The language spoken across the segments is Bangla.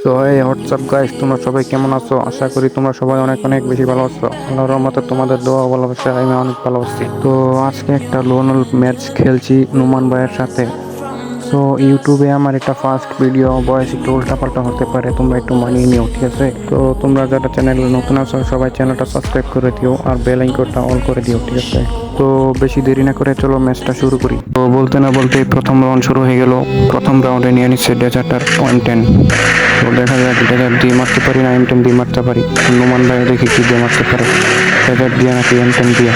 তো এই হোয়াটসঅ্যাপ গাইস, তোমরা সবাই কেমন আছো? আশা করি তোমরা সবাই অনেক অনেক বেশি ভালো আছো। আল্লাহর রহমতে তোমাদের দোয়া ও ভালোবাসা আমি অনেক ভালো আছি। তো আজকে একটা লোনাল ম্যাচ খেলছি নুমান ভাইয়ের সাথে। সো ইউটিউবে আমার একটা ফার্স্ট ভিডিও, বয়স একটু উল্টাপাল্টা হতে পারে, তোমরা একটু মানিয়ে নিও, ঠিক আছে? তো তোমরা যারা চ্যানেলে নতুন আছো সবাই চ্যানেলটা সাবস্ক্রাইব করে দিও আর বেল আইকনটা অল করে দিও, ঠিক আছে? তো বেশি দেরি না করে চলো ম্যাচটা শুরু করি। তো বলতে না বলতেই প্রথম রাউন্ড শুরু হয়ে গেল। প্রথম রাউন্ডে নিয়ে নিচ্ছে ডেজার্টার M10। তো দেখা যাক ডেজার্ট দিয়ে মারতে পারি না M10 দিয়ে মারতে পারি। নোমান ভাই দেখি কি দিয়ে মারতে পারে, ডেজার্ট দিয়ে নাকি M10 দিয়ে।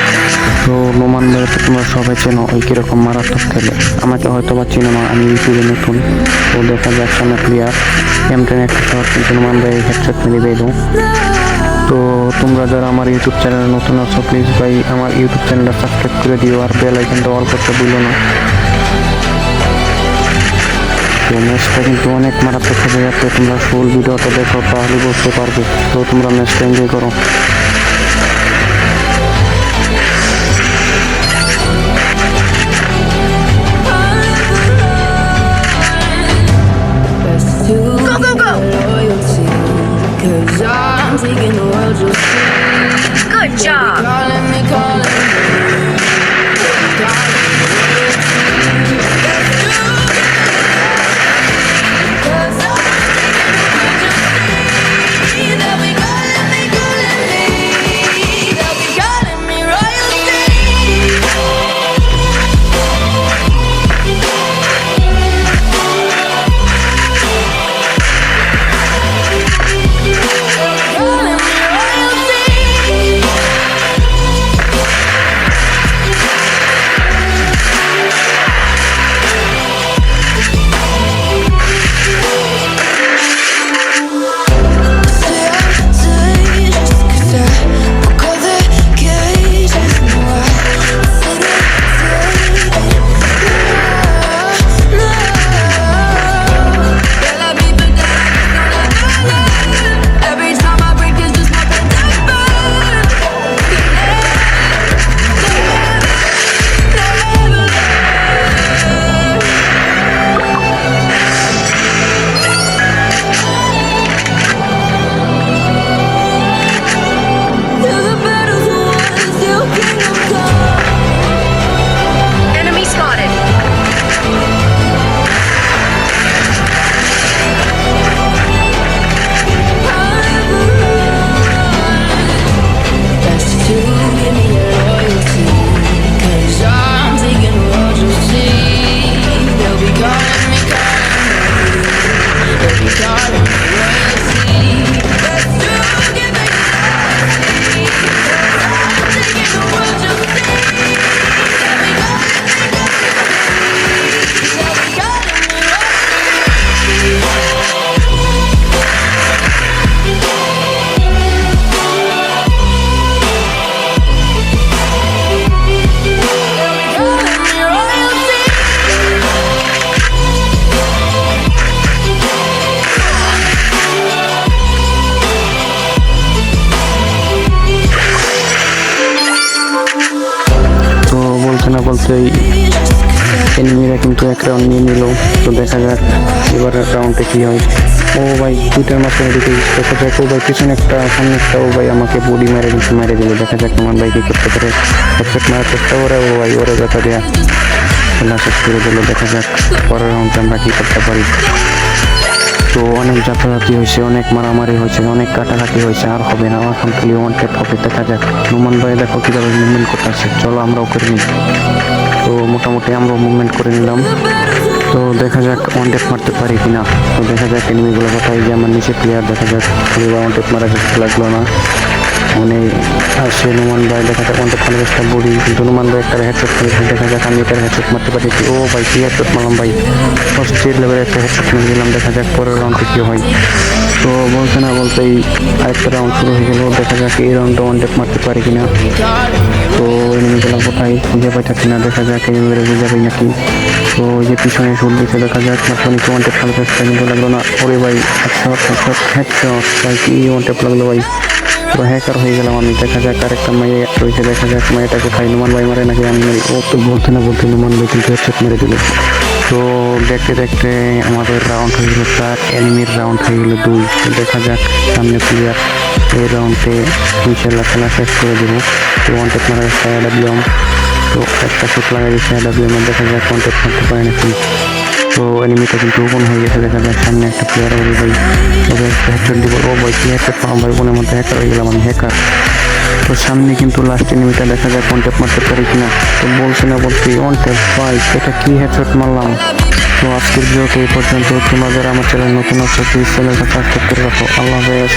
তো নোমান ভাই তো তোমরা সবাই চেনো, ওই কিরকম মারাত্মক খেলে। আমাকে হয়তো বা চিনো না, আমি ইউটিউবে নতুন। তো দেখা যাক সামনে প্লেয়ার M10 একটা শট, কিন্তু নোমান ভাই হেডশট মেরে দিল। তো তোমরা যারা আমার ইউটিউব চ্যানেলে নতুন আছো প্লিজ ভাই আমার ইউটিউব চ্যানেলটা সাবস্ক্রাইব করে দিও আর বেল আইকনটা অল করতে ভুলো না। তো ম্যাচটা কিন্তু অনেক মারাত্মক হয়ে যাচ্ছে, তোমরা ফুল ভিডিওটা দেখো তাহলে বুঝতে পারবে। তো তোমরা ম্যাচটা এনজয় করো। Go, go, go! Good job! Enemy spotted. তো বলতে না বলতেই এনিমিরা কিন্তু এক রাউন্ড নিয়ে নিল। তো দেখা যাক এবারের রাউন্ডে কি হয়। ও ভাই দুইটার মাঝখানে ঢুকে দেখা যাক। ও ভাই পিছনে একটা সামনে একটা, ও ভাই আমাকে বডি মেরে দিল। দেখা যাক নোমান ভাইকে করতে পারে হেডশট মারার চেষ্টা করে। ও ভাই ওরা ব্যথা দেয়া খেলা শেষ করে দিল। দেখা যাক পরের রাউন্ডে আমরা কি করতে পারি। তো অনেক যাতায়াতি হয়েছে, অনেক মারামারি হয়েছে, অনেক কাটাকাটি হয়েছে, আর হবে না। এখন খালি ওয়ান ট্যাপ হবে। দেখা যাক নোমান ভাই দেখো কীভাবে মুভমেন্ট করতেছে, চলো আমরাও করে নিই। তো মোটামুটি আমরাও মুভমেন্ট করে নিলাম। তো দেখা যাক ওয়ান ট্যাপ মারতে পারি কিনা। তো দেখা যাক এনিমিগুলো কোথায়, যে আমার নিচে প্লেয়ার দেখা যাক ওয়ান ট্যাপ মারা লাগলো না। মানে আসে নোমান ভাই, দেখা যাক ওয়ান ট্যাপ মারার চেষ্টা বডি, কিন্তু নোমান ভাই একটা হেডশট করেছে। দেখা যাক আমি এটার হেডশট মারতে পারি কি। ও ভাই কি হেডশট মারলাম ভাই, ফার্স্ট লেভেলের একটা হেডশট মেরে দিলাম। দেখা যাক পরের রাউন্ডে কী হয়। তো বলতে না বলতেই আরেকটা রাউন্ড শুরু হয়ে গেল। দেখা যাক এই রাউন্ডে ওয়ান ট্যাপ মারতে পারি কিনা। তো এনিমিগুলো কোথায় খুঁজে পাইতেছি না। দেখা যাক এনিমিরা খুঁজে পাই নাকি। তো ওই যে পিছনে শুট দিতে দেখা যাক মাত্র নিচে ওয়ান ট্যাপ খেলতে কিন্তু লাগলো না। ওরে ভাই হেডশট ভাই, কি ওয়ান ট্যাপ লাগলো ভাই, পুরো হ্যাকার হয়ে গেলাম আমি। দেখা যাক আরেকটা মেয়ে রয়েছে, দেখা যাক মেয়েটা কোথায়। নুমান ভাই মারে নাকি আমি মারি। ও তো বলতে না বলতে নুমান ভাই কিন্তু হেডশট মেরে দিল। তো দেখতে দেখতে আমাদের রাউন্ড হয়ে গেল 4, এনিমির রাউন্ড হয়ে গেল 2। তো দেখা যাক সামনে প্লেয়ার। এই রাউন্ডে ইনশাল্লাহ খেলা শেষ করে দেবো। তো ওয়ান্টেড মারা গেছে AWM, তো একটা শুট লাগাই দিচ্ছে AWM, দেখা যাক কন্টেক্ট করতে পারে নাকি। তো এনিমিটা কিন্তু ওপেন হয়ে গেছে, দেখা যাক সামনে একটা প্লেয়ার হবে ভাই। তবে একটা হেডশট দিব। ও ভাই কি হেডশট পাবো ভাই, ওপেনের মধ্যে হ্যাকার হয়ে গেলাম আমি, হ্যাকার। তো সামনে কিন্তু লাস্ট এনিমিটা, দেখা যাক কন্ট্যাক্ট মারতে পারি কিনা। তো বলছি না বলছি অন ট্যাপ ভাই, এটা কি হেডশট মারলাম। তো আজকের ভিডিওতে এই পর্যন্ত। তোমাদের আমার চ্যানেল নতুন আছে, প্লিজ চ্যানেলটা সাবস্ক্রাইব করে রাখো। আল্লাহ হাফেজ।